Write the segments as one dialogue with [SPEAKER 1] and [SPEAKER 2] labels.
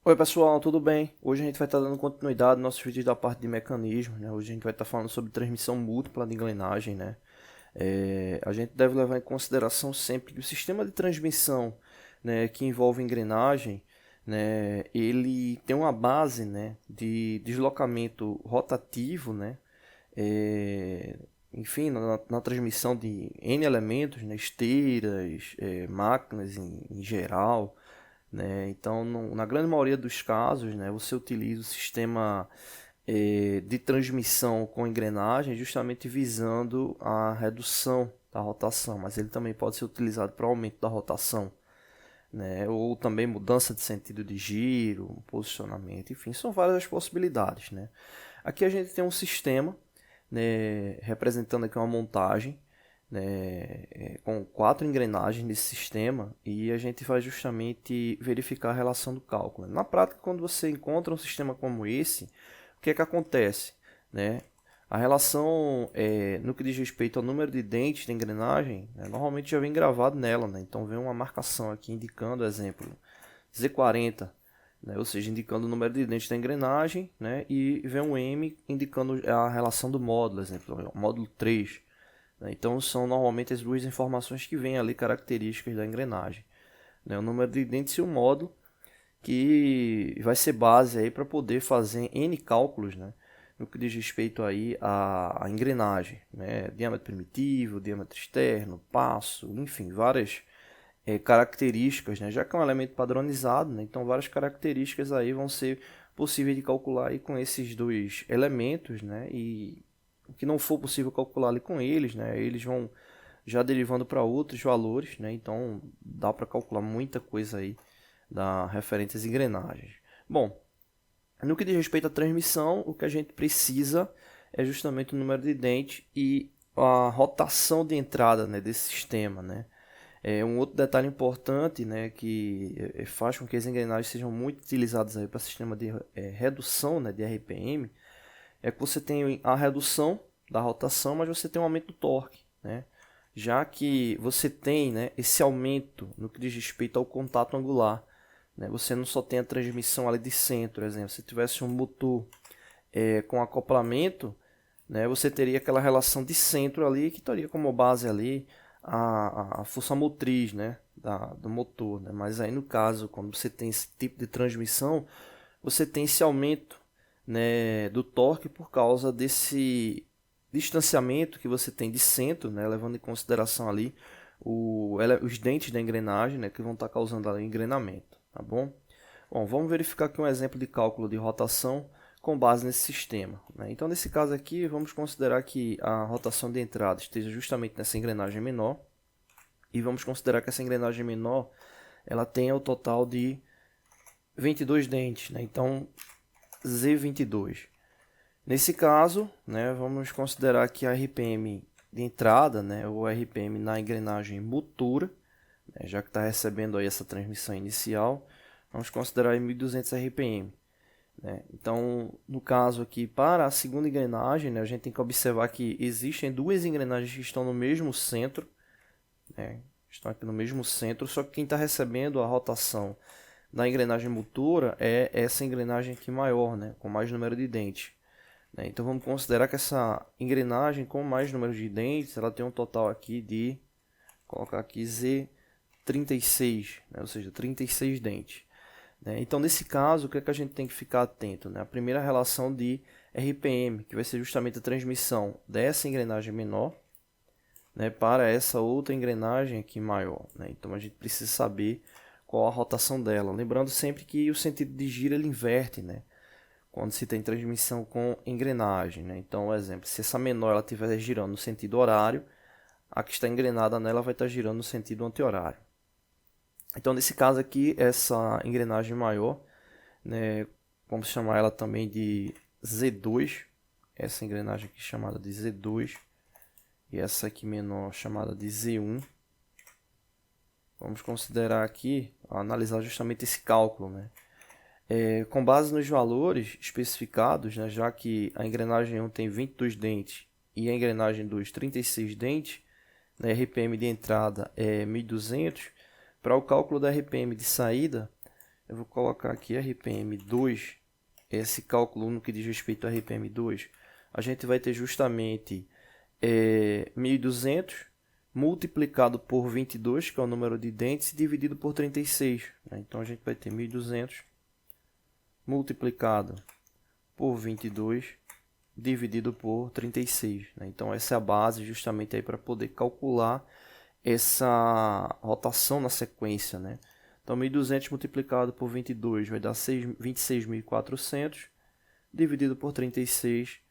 [SPEAKER 1] Oi pessoal, tudo bem? Hoje a gente vai estar dando continuidade nos nossos vídeos da parte de mecanismos, né? Hoje a gente vai estar falando sobre transmissão múltipla de engrenagem, né? A gente deve levar em consideração sempre que o sistema de transmissão, né, que envolve engrenagem, né, ele tem uma base, né, de deslocamento rotativo, né? É, enfim, na transmissão de N elementos, né, esteiras, máquinas em geral, né? Então, na grande maioria dos casos, né, você utiliza o sistema de transmissão com engrenagem justamente visando a redução da rotação, mas ele também pode ser utilizado para aumento da rotação, né? Ou também mudança de sentido de giro, posicionamento, enfim, são várias as possibilidades, né? Aqui a gente tem um sistema, né, representando aqui uma montagem, né, com 4 engrenagens nesse sistema, e a gente vai justamente verificar a relação do cálculo. Na prática, quando você encontra um sistema como esse, o que é que acontece? Né? A relação, no que diz respeito ao número de dentes da engrenagem, né, normalmente já vem gravado nela, né? Então vem uma marcação aqui indicando, exemplo, Z40, né? Ou seja, indicando o número de dentes da engrenagem, né? E vem um M indicando a relação do módulo, exemplo, módulo 3. Né? Então são normalmente as duas informações que vêm ali características da engrenagem, né? O número de dentes e o módulo, que vai ser base aí para poder fazer N cálculos, né? No que diz respeito aí à engrenagem, né? Diâmetro primitivo, diâmetro externo, passo, enfim, várias características, né? Já que é um elemento padronizado, né? Então várias características aí vão ser possíveis de calcular aí com esses dois elementos, né? E o que não for possível calcular ali com eles, né? Eles vão já derivando para outros valores, né? Então dá para calcular muita coisa aí da referente às engrenagens. Bom, no que diz respeito à transmissão, o que a gente precisa é justamente o número de dentes e a rotação de entrada, né, desse sistema, né? Um outro detalhe importante, né, que faz com que as engrenagens sejam muito utilizadas para sistema de redução, né, de RPM, é que você tem a redução da rotação, mas você tem um aumento do torque, né? Já que você tem, né, esse aumento no que diz respeito ao contato angular, né? Você não só tem a transmissão ali de centro, por exemplo, se tivesse um motor com acoplamento, né, você teria aquela relação de centro ali que teria como base ali a força motriz, né, do motor, né? Mas aí no caso, quando você tem esse tipo de transmissão, você tem esse aumento, né, do torque por causa desse distanciamento que você tem de centro, né, levando em consideração ali os dentes da engrenagem, né, que vão estar causando ali o engrenamento, tá bom? Bom, vamos verificar aqui um exemplo de cálculo de rotação com base nesse sistema, né? Então, nesse caso aqui, vamos considerar que a rotação de entrada esteja justamente nessa engrenagem menor, e vamos considerar que essa engrenagem menor ela tenha o total de 22 dentes, né? Então, Z22. Nesse caso, né, vamos considerar que a RPM de entrada, né, ou RPM na engrenagem motora, né, já que está recebendo aí essa transmissão inicial, vamos considerar 1.200 RPM. Né? Então, no caso aqui, para a segunda engrenagem, né, a gente tem que observar que existem duas engrenagens que estão no mesmo centro, né, estão aqui no mesmo centro, só que quem está recebendo a rotação da engrenagem motora é essa engrenagem aqui maior, né, com mais número de dentes. Né? Então vamos considerar que essa engrenagem com mais número de dentes, ela tem um total aqui de, colocar aqui Z36, né? Ou seja, 36 dentes. Né? Então nesse caso, o que é que a gente tem que ficar atento? Né? A primeira relação de RPM, que vai ser justamente a transmissão dessa engrenagem menor, né, para essa outra engrenagem aqui maior. Né? Então a gente precisa saber qual a rotação dela. Lembrando sempre que o sentido de giro ele inverte, né? Quando se tem transmissão com engrenagem. Né? Então, por exemplo, se essa menor ela estiver girando no sentido horário, a que está engrenada nela vai estar girando no sentido anti-horário. Então, nesse caso aqui, essa engrenagem maior, né, vamos chamar ela também de Z2, essa engrenagem aqui chamada de Z2, e essa aqui menor chamada de Z1. Vamos considerar aqui, analisar justamente esse cálculo, né? Com base nos valores especificados, né, já que a engrenagem 1 tem 22 dentes e a engrenagem 2 36 dentes, né, RPM de entrada é 1.200, para o cálculo da RPM de saída, Eu vou colocar aqui RPM2, esse cálculo no que diz respeito a RPM2, a gente vai ter justamente 1.200 multiplicado por 22, que é o número de dentes, dividido por 36. Né? Então, a gente vai ter 1.200 multiplicado por 22 dividido por 36. Né? Então, essa é a base justamente aí para poder calcular essa rotação na sequência. Né? Então, 1.200 multiplicado por 22 vai dar 26.400, dividido por 36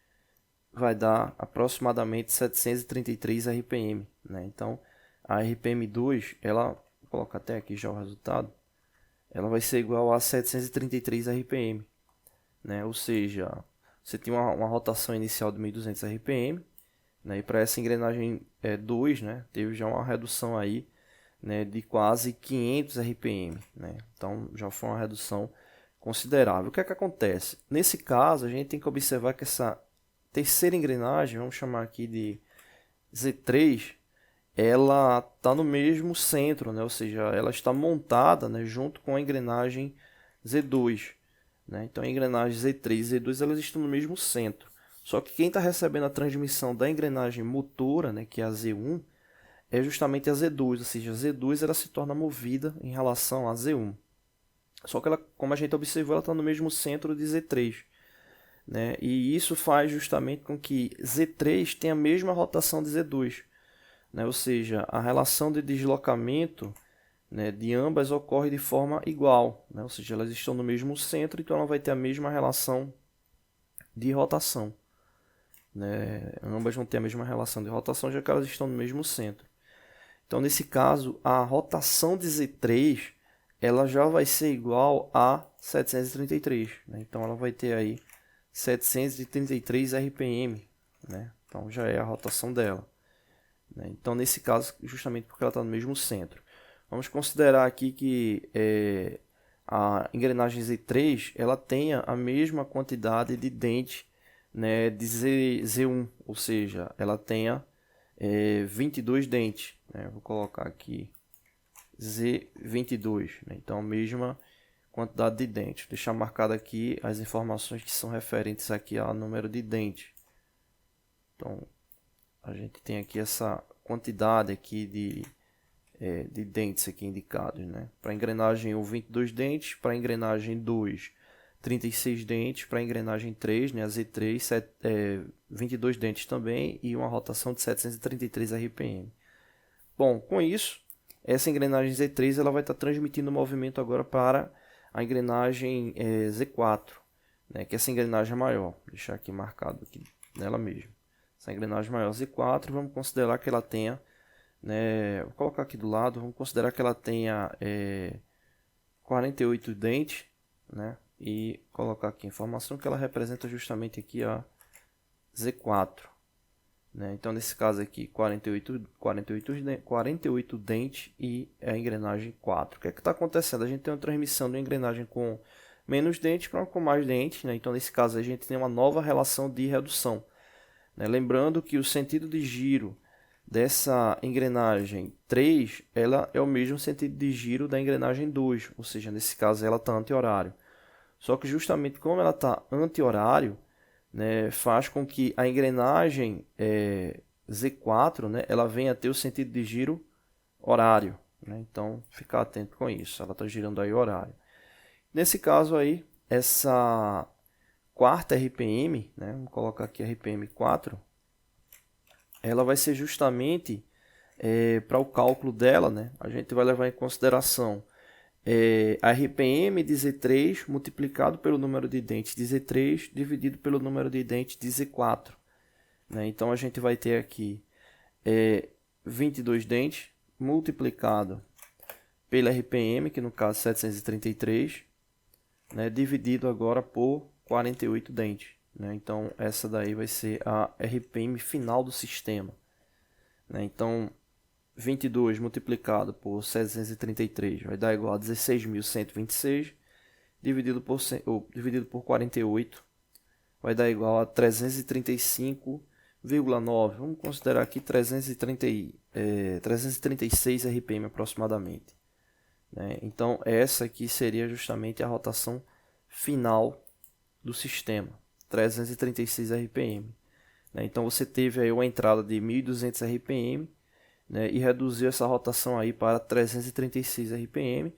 [SPEAKER 1] vai dar aproximadamente 733 RPM. Né? Então, a RPM2, ela, vou colocar até aqui já o resultado, ela vai ser igual a 733 RPM. Né? Ou seja, você tem uma rotação inicial de 1.200 RPM, né? E para essa engrenagem 2, né? Teve já uma redução aí, né, de quase 500 RPM. Né? Então, já foi uma redução considerável. O que é que acontece? Nesse caso, a gente tem que observar que essa terceira engrenagem, vamos chamar aqui de Z3, ela está no mesmo centro, né? Ou seja, ela está montada, né, junto com a engrenagem Z2. Né? Então, a engrenagem Z3 e Z2 elas estão no mesmo centro. Só que quem está recebendo a transmissão da engrenagem motora, né, que é a Z1, é justamente a Z2. Ou seja, a Z2 ela se torna movida em relação à Z1. Só que ela, como a gente observou, ela está no mesmo centro de Z3. Né? E isso faz justamente com que Z3 tenha a mesma rotação de Z2. Né? Ou seja, a relação de deslocamento, né, de ambas ocorre de forma igual. Né? Ou seja, elas estão no mesmo centro, então ela vai ter a mesma relação de rotação. Né? Ambas vão ter a mesma relação de rotação, já que elas estão no mesmo centro. Então, nesse caso, a rotação de Z3 ela já vai ser igual a 733. Né? Então, ela vai ter aí 733 RPM, né? Então já é a rotação dela. Né? Então, nesse caso, justamente porque ela está no mesmo centro. Vamos considerar aqui que a engrenagem Z3 ela tenha a mesma quantidade de dente, né, de Z1, ou seja, ela tenha 22 dentes. Né? Vou colocar aqui Z22. Né? Então, a mesma quantidade de dentes. Vou deixar marcado aqui as informações que são referentes aqui ao número de dentes. Então, a gente tem aqui essa quantidade aqui de dentes aqui indicados. Né? Para a engrenagem 1, 22 dentes. Para a engrenagem 2, 36 dentes. Para a engrenagem 3, né, a Z3, 22 dentes também. E uma rotação de 733 RPM. Bom, com isso, essa engrenagem Z3 ela vai estar transmitindo o movimento agora para a engrenagem Z4, né, que essa engrenagem é maior. Vou deixar aqui marcado aqui nela mesmo. Essa engrenagem maior Z4, vamos considerar que ela tenha, né, vou colocar aqui do lado, vamos considerar que ela tenha 48 dentes, né, e colocar aqui a informação que ela representa justamente aqui a Z4. Né? Então, nesse caso aqui, 48 dentes e a engrenagem 4. O que é que está acontecendo? A gente tem uma transmissão de uma engrenagem com menos dentes para com mais dentes. Né? Então, nesse caso, a gente tem uma nova relação de redução. Né? Lembrando que o sentido de giro dessa engrenagem 3 ela é o mesmo sentido de giro da engrenagem 2. Ou seja, nesse caso, ela está anti-horário. Só que justamente como ela está anti-horário, né, faz com que a engrenagem Z4, né, ela venha a ter o sentido de giro horário. Né? Então, ficar atento com isso. Ela está girando aí horário. Nesse caso aí, essa quarta RPM, né, vamos colocar aqui RPM 4, ela vai ser justamente para o cálculo dela, né, a gente vai levar em consideração a RPM de Z3 multiplicado pelo número de dentes de Z3 dividido pelo número de dentes de Z4. Né? Então, a gente vai ter aqui 22 dentes multiplicado pela RPM, que no caso 733, né? Dividido agora por 48 dentes. Né? Então, essa daí vai ser a RPM final do sistema. Né? Então, 22 multiplicado por 733 vai dar igual a 16.126, dividido por 48 vai dar igual a 335,9. Vamos considerar aqui 336 RPM aproximadamente. né? Então essa aqui seria justamente a rotação final do sistema, 336 RPM. Né? Então você teve aí uma entrada de 1.200 RPM, né? E reduziu essa rotação aí para 336 RPM.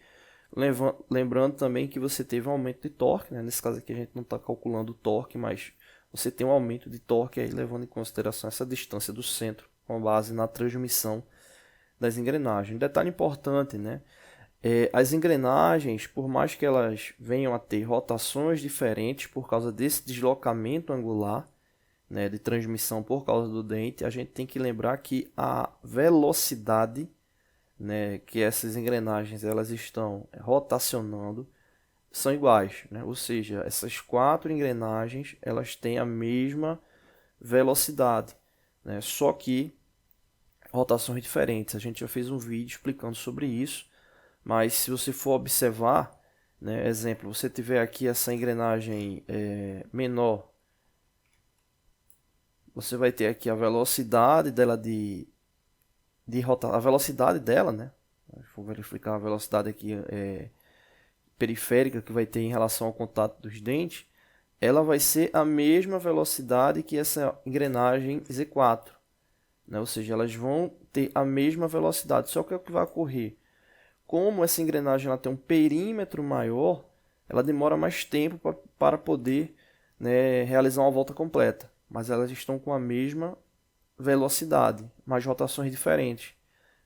[SPEAKER 1] Lembrando também que você teve um aumento de torque, né? Nesse caso aqui a gente não está calculando o torque, mas você tem um aumento de torque aí, levando em consideração essa distância do centro, com base na transmissão das engrenagens. Detalhe importante, né? As engrenagens, por mais que elas venham a ter rotações diferentes por causa desse deslocamento angular, né, de transmissão por causa do dente, a gente tem que lembrar que a velocidade, né, que essas engrenagens elas estão rotacionando são iguais, né? Ou seja, essas quatro engrenagens elas têm a mesma velocidade, né? Só que rotações diferentes. A gente já fez um vídeo explicando sobre isso, mas se você for observar, né, exemplo, você tiver aqui essa engrenagem menor, você vai ter aqui a velocidade dela de rotação, a velocidade dela, né? Vou verificar a velocidade aqui periférica que vai ter em relação ao contato dos dentes. Ela vai ser a mesma velocidade que essa engrenagem Z4, né? Ou seja, elas vão ter a mesma velocidade. Só que o que vai ocorrer? Como essa engrenagem ela tem um perímetro maior, ela demora mais tempo para poder, né, realizar uma volta completa. Mas elas estão com a mesma velocidade, mas rotações diferentes,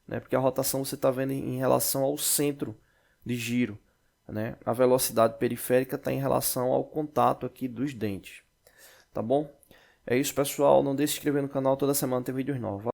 [SPEAKER 1] né? Porque a rotação você está vendo em relação ao centro de giro, né? A velocidade periférica está em relação ao contato aqui dos dentes, tá bom? É isso, pessoal. Não deixe de se inscrever no canal, toda semana tem vídeos novos.